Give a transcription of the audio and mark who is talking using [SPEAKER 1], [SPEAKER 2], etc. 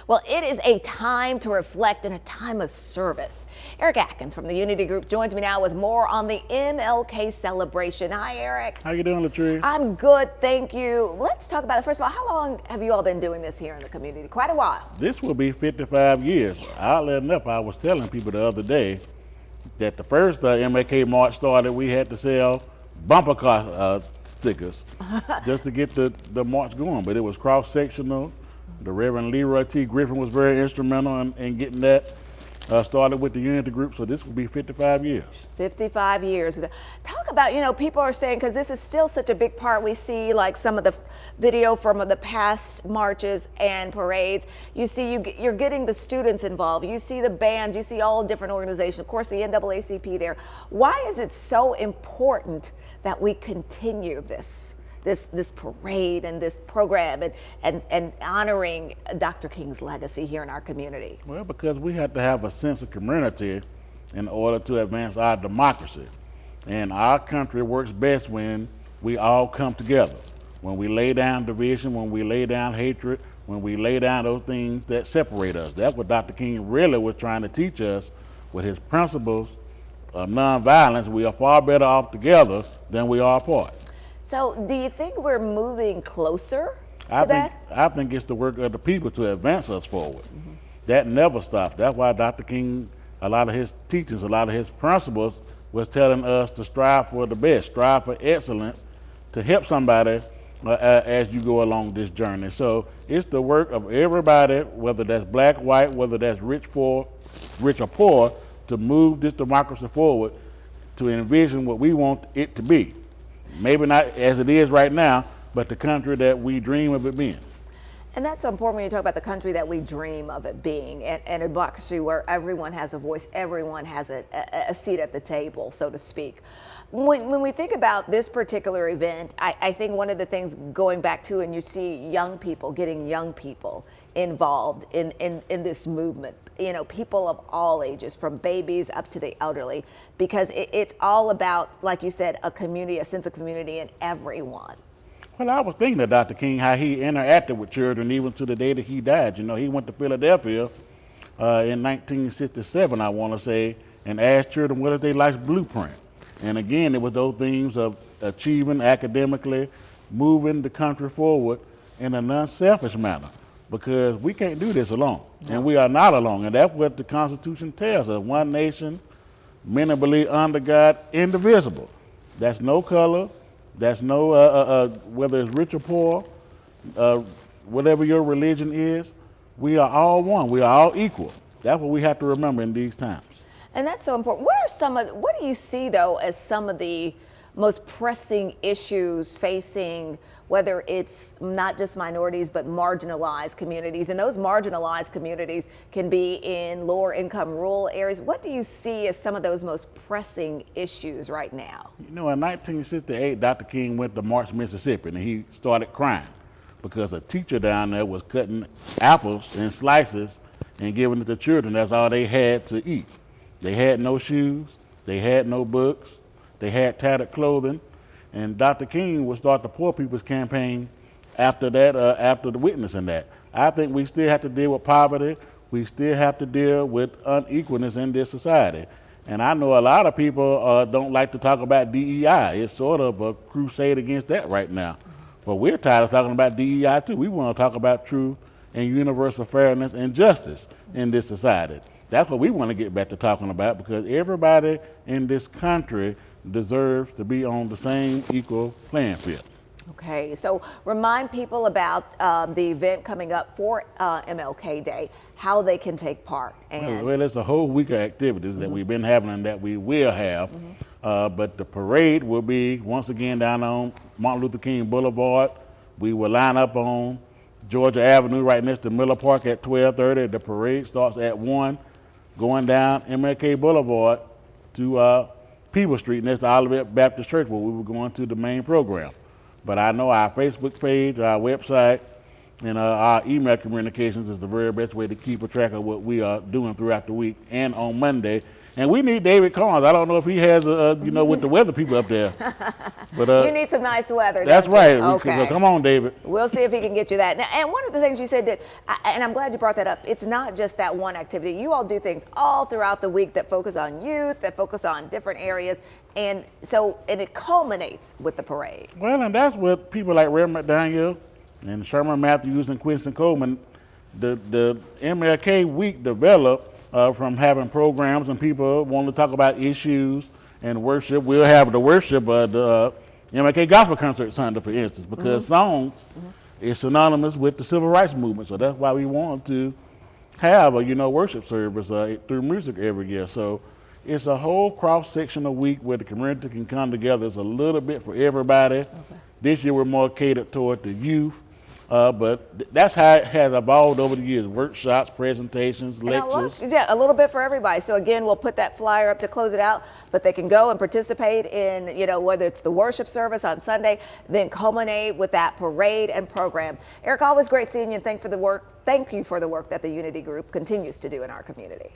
[SPEAKER 1] Well, it is a time to reflect and a time of service. Eric Atkins from the Unity Group joins me now with more on the MLK celebration. Hi, Eric.
[SPEAKER 2] How you doing, Latrice?
[SPEAKER 1] I'm good, thank you. Let's talk about it. First of all, how long have you all been doing this here in the community? Quite a while.
[SPEAKER 2] This will be 55 years.
[SPEAKER 1] Yes.
[SPEAKER 2] Oddly enough, I was telling people the other day that the first MLK March started, we had to sell bumper car stickers just to get the march going, but it was cross-sectional. The Reverend Leroy T. Griffin was very instrumental in getting that started with the Unity Group, so this will be 55 years.
[SPEAKER 1] 55 years. Talk about, people are saying, because this is still such a big part, we see like some of the video from the past marches and parades. You see you're getting the students involved. You see the bands, you see all different organizations, of course the NAACP there. Why is it so important that we continue this parade and this program and honoring Dr. King's legacy here in our community?
[SPEAKER 2] Well, because we have to have a sense of community in order to advance our democracy. And our country works best when we all come together. When we lay down division, when we lay down hatred, when we lay down those things that separate us. That's what Dr. King really was trying to teach us with his principles of nonviolence. We are far better off together than we are apart.
[SPEAKER 1] So do you think we're moving closer to that?
[SPEAKER 2] I think it's the work of the people to advance us forward. Mm-hmm. That never stops. That's why Dr. King, a lot of his teachings, a lot of his principles was telling us to strive for the best, strive for excellence, to help somebody as you go along this journey. So it's the work of everybody, whether that's black, white, whether that's rich or poor, to move this democracy forward, to envision what we want it to be. Maybe not as it is right now, but the country that we dream of it being.
[SPEAKER 1] And that's so important when you talk about the country that we dream of it being, and a democracy where everyone has a voice, everyone has a seat at the table, so to speak. When we think about this particular event, I think one of the things going back to, and you see young people getting young people involved in this movement, people of all ages, from babies up to the elderly, because it's all about, like you said, a community, a sense of community in everyone.
[SPEAKER 2] Well, I was thinking of Dr. King, how he interacted with children even to the day that he died. He went to Philadelphia in 1967, I want to say, and asked children what is their life's blueprint. And again, it was those themes of achieving academically, moving the country forward in an unselfish manner, because we can't do this alone, and we are not alone. And that's what the Constitution tells us: one nation, many believe under God, indivisible. That's no color, that's no whether it's rich or poor, whatever your religion is, we are all one. We are all equal. That's what we have to remember in these times.
[SPEAKER 1] And that's so important. What do you see, though, as some of the most pressing issues facing, whether it's not just minorities, but marginalized communities? And those marginalized communities can be in lower income rural areas. What do you see as some of those most pressing issues right now?
[SPEAKER 2] In 1968, Dr. King went to March, Mississippi, and he started crying because a teacher down there was cutting apples in slices and giving it to children. That's all they had to eat. They had no shoes, they had no books, they had tattered clothing, and Dr. King would start the Poor People's Campaign after that, after the witnessing that. I think we still have to deal with poverty. We still have to deal with unequalness in this society. And I know a lot of people don't like to talk about DEI. It's sort of a crusade against that right now. But we're tired of talking about DEI too. We want to talk about truth and universal fairness and justice in this society. That's what we want to get back to talking about, because everybody in this country deserves to be on the same equal playing field.
[SPEAKER 1] Okay, so remind people about the event coming up for MLK Day, how they can take part. And
[SPEAKER 2] well, it's a whole week of activities that we've been having and that we will have. But the parade will be once again down on Martin Luther King Boulevard. We will line up on Georgia Avenue right next to Miller Park at 12:30. The parade starts at 1, going down MLK Boulevard to Peeble Street next to Olivet Baptist Church, where we were going to the main program. But I know our Facebook page, our website, and our email communications is the very best way to keep a track of what we are doing throughout the week. And on Monday, And we need David Carnes. I don't know if he has, with the weather people up there. But
[SPEAKER 1] You need some nice weather.
[SPEAKER 2] that's
[SPEAKER 1] don't you?
[SPEAKER 2] right.
[SPEAKER 1] Okay.
[SPEAKER 2] Come on, David.
[SPEAKER 1] We'll see if he can get you that. Now, and one of the things you said that, and I'm glad you brought that up, it's not just that one activity. You all do things all throughout the week that focus on youth, that focus on different areas. And it culminates with the parade.
[SPEAKER 2] Well, and that's what people like Reverend McDaniel and Sherman Matthews and Quincy Coleman, the MLK Week developed from having programs and people want to talk about issues and worship. We'll have the worship, the MLK Gospel Concert Sunday, for instance, because songs is synonymous with the Civil Rights Movement. So that's why we want to have a worship service through music every year. So it's a whole cross-sectional week where the community can come together. It's a little bit for everybody. Okay. This year we're more catered toward the youth. But that's how it has evolved over the years. Workshops, presentations, lectures.
[SPEAKER 1] Yeah, a little bit for everybody. So again, we'll put that flyer up to close it out, but they can go and participate in, whether it's the worship service on Sunday, then culminate with that parade and program. Eric, always great seeing you, and thank you for the work that the Unity Group continues to do in our community.